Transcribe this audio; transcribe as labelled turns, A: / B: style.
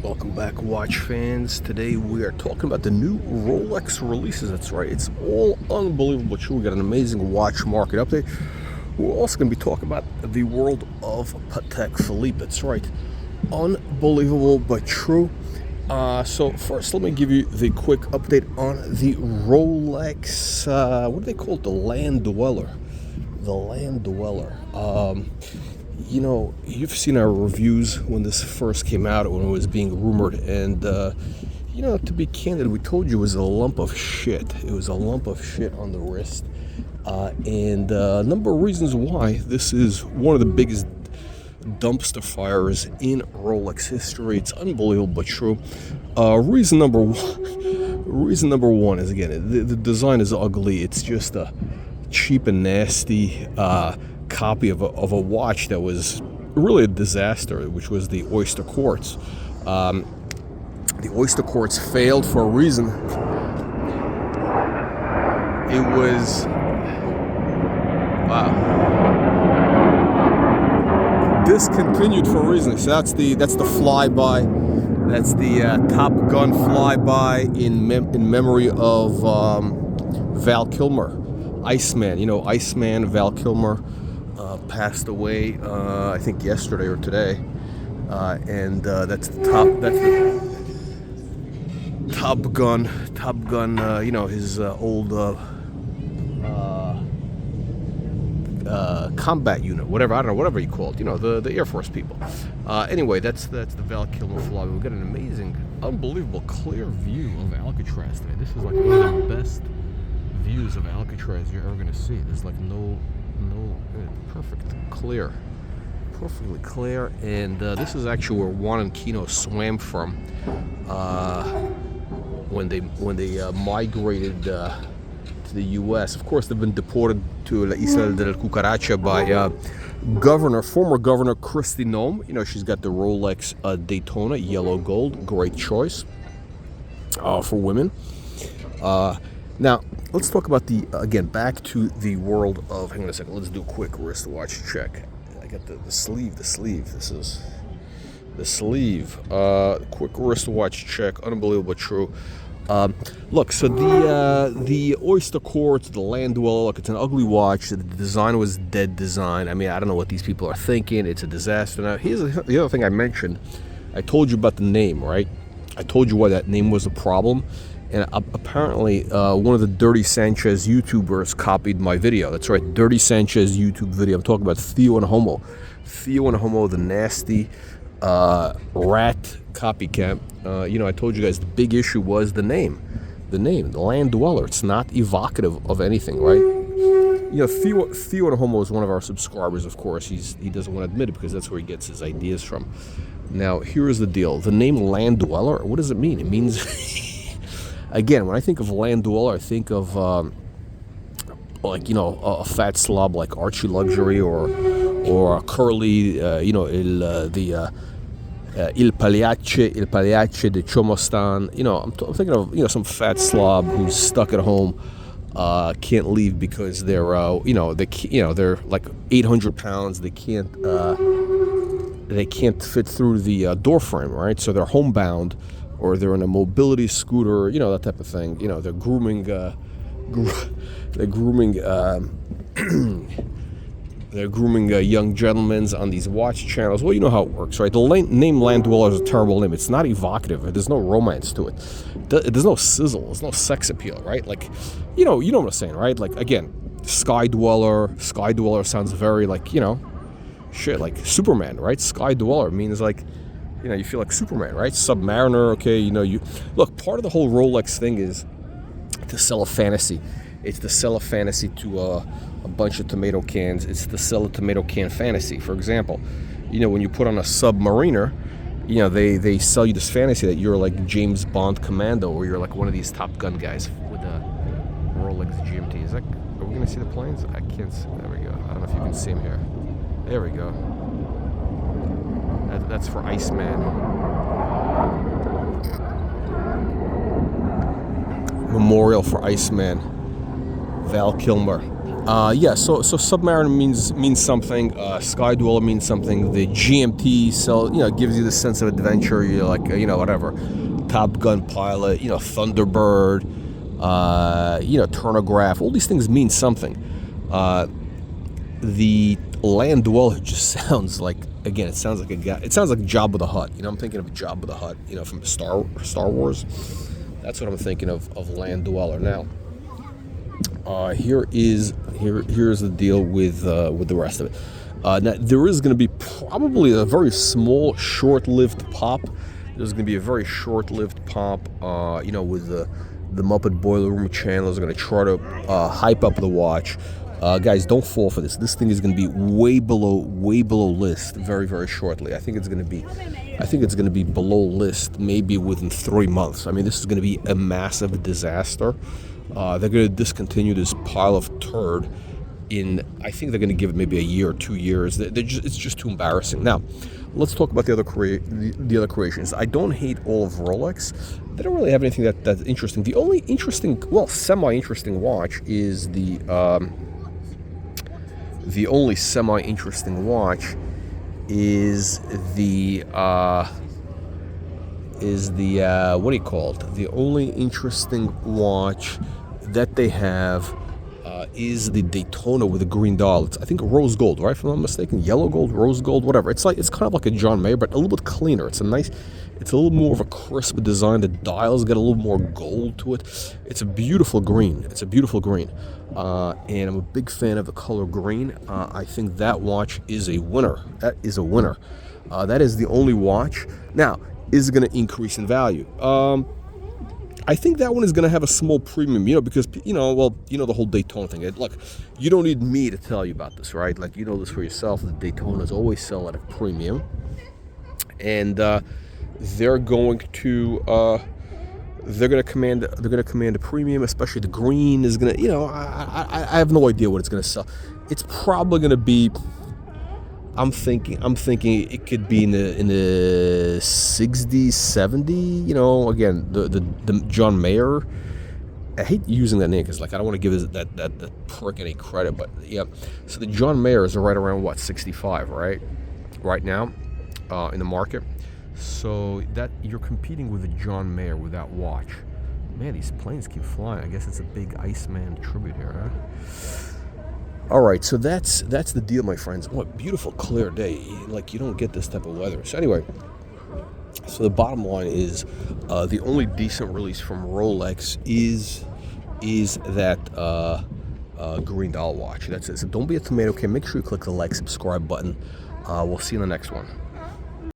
A: Welcome back, watch fans. Today we are talking about the new Rolex releases. That's right, it's all unbelievable true. We got an amazing watch market update. We're also going to be talking about the world of Patek Philippe. That's right, unbelievable but true. So first, let me give you the quick update on the Rolex. What do they call it? The Land Dweller. The Land Dweller. You know, you've seen our reviews when this first came out, when it was being rumored, and you know, to be candid, we told you it was a lump of shit. It was a lump of shit on the wrist, and a number of reasons why this is one of the biggest dumpster fires in Rolex history. It's unbelievable but true. Reason number one is, again, the design is ugly. It's just a cheap and nasty copy of a watch that was really a disaster, which was the Oyster Quartz. The Oyster Quartz failed for a reason. It was discontinued for a reason. So that's the flyby. That's the Top Gun flyby in memory of Val Kilmer, ICEMAN. You know, ICEMAN, Val Kilmer, passed away, I think yesterday or today, and that's the Top Gun. You know, his old combat unit, whatever, I don't know, whatever you call it. You know, the Air Force people. Anyway, that's the Val Kilmer fly. We've got an amazing, unbelievable, clear view of Alcatraz today. This is like one of the best views of Alcatraz you're ever going to see. There's like no perfectly clear, and this is actually where Juan and Kino swam from when they migrated to the U.S. Of course, they've been deported to La Isla del Cucaracha by former Governor Kristi Noem. You know, she's got the Rolex Daytona yellow gold, great choice for women. Now, let's talk about again, back to the world of, hang on a second, let's do a quick wristwatch check. I got the sleeve. This is the sleeve. Quick wristwatch check, unbelievable true. Look, so the Oyster Quartz, the Land Dweller, look, it's an ugly watch. The design was dead design. I mean, I don't know what these people are thinking. It's a disaster. Now, here's the other thing I mentioned. I told you about the name, right? I told you why that name was a problem. And apparently, one of the Dirty Sanchez YouTubers copied my video. That's right, Dirty Sanchez YouTube video. I'm talking about Theo and Homo. Theo and Homo, the nasty rat copycat. You know, I told you guys the big issue was the name. The Land Dweller. It's not evocative of anything, right? You know, Theo and Homo is one of our subscribers, of course. He doesn't want to admit it because that's where he gets his ideas from. Now, here is the deal. The name Land Dweller, what does it mean? It means... Again, when I think of Land Dweller, I think of like, you know, a fat slob like Archie Luxury or a curly, you know, Il Pagliacce de Chomostan. You know, I'm thinking of, you know, some fat slob who's stuck at home, can't leave because they're you know, they're like 800 pounds. They can't fit through the door frame, right? So they're homebound. Or they're in a mobility scooter, you know, that type of thing. You know, they're grooming young gentlemen on these watch channels. Well, you know how it works, right? The name Land Dweller is a terrible name. It's not evocative. There's no romance to it. There's no sizzle. There's no sex appeal, right? Like, you know what I'm saying, right? Like, again, Sky Dweller sounds very like, you know, shit, like Superman, right? Sky Dweller means like, you know, you feel like Superman, right? Submariner, okay, you know, look, part of the whole Rolex thing is to sell a fantasy. It's to sell a fantasy to a bunch of tomato cans. It's to sell a tomato can fantasy. For example, you know, when you put on a Submariner, you know, they sell you this fantasy that you're like James Bond commando, or you're like one of these Top Gun guys with a Rolex GMT. Are we gonna see the planes? I can't see. There we go. I don't know if you can see them here. There we go. That's for ICEMAN. Memorial for ICEMAN. Val Kilmer. Yeah, so Submariner means something. Sky Dweller means something. The GMT gives you the sense of adventure. You're like whatever, Top Gun pilot. Thunderbird. Turnograph. All these things mean something. The Land Dweller just sounds like, again, it sounds like a guy. It sounds like Jabba the Hutt. I'm thinking of Jabba the Hutt. From Star Wars. That's what I'm thinking of Land Dweller now. Here's the deal with the rest of it. Now there is going to be probably a very small, short-lived pop. There's going to be a very short-lived pop. With the Muppet Boiler Room channels are going to try to hype up the watch. Guys, don't fall for this. This thing is going to be way below list very, very shortly. I think it's going to be below list maybe within 3 months. I mean, this is going to be a massive disaster. They're going to discontinue this pile of turd I think they're going to give it maybe a year or 2 years. It's just too embarrassing. Now, let's talk about the other creations. I don't hate all of Rolex. They don't really have anything that's interesting. The only interesting, semi-interesting watch is the only semi-interesting watch is the what do you call it? The only interesting watch that they have is the Daytona with the green dial. It's, I think, rose gold, right? If I'm not mistaken, yellow gold, rose gold, whatever. It's kind of like a John Mayer, but a little bit cleaner. It's a little more of a crisp design. The dials get a little more gold to it. It's a beautiful green. And I'm a big fan of the color green. I think that watch is a winner. That is a winner. That is the only watch. Now, is it going to increase in value? I think that one is going to have a small premium, because, the whole Daytona thing. Look, you don't need me to tell you about this, right? Like, you know this for yourself. The Daytonas always sell at a premium. And they're going to command a premium, especially the green is going to, I have no idea what it's going to sell. It's probably going to be, I'm thinking it could be in the 60, 70, again, the John Mayer. I hate using that name because, I don't want to give that prick any credit, but yeah. So the John Mayers are right around 65, right now, in the market. So that you're competing with the John Mayer with that watch. Man, these planes keep flying. I guess it's a big ICEMAN tribute here, huh? All right, so that's the deal, my friends. What beautiful clear day! You don't get this type of weather. So anyway, so the bottom line is, the only decent release from Rolex is that green dial watch. That's it. So don't be a tomato can. Make sure you click the like, subscribe button. We'll see you in the next one.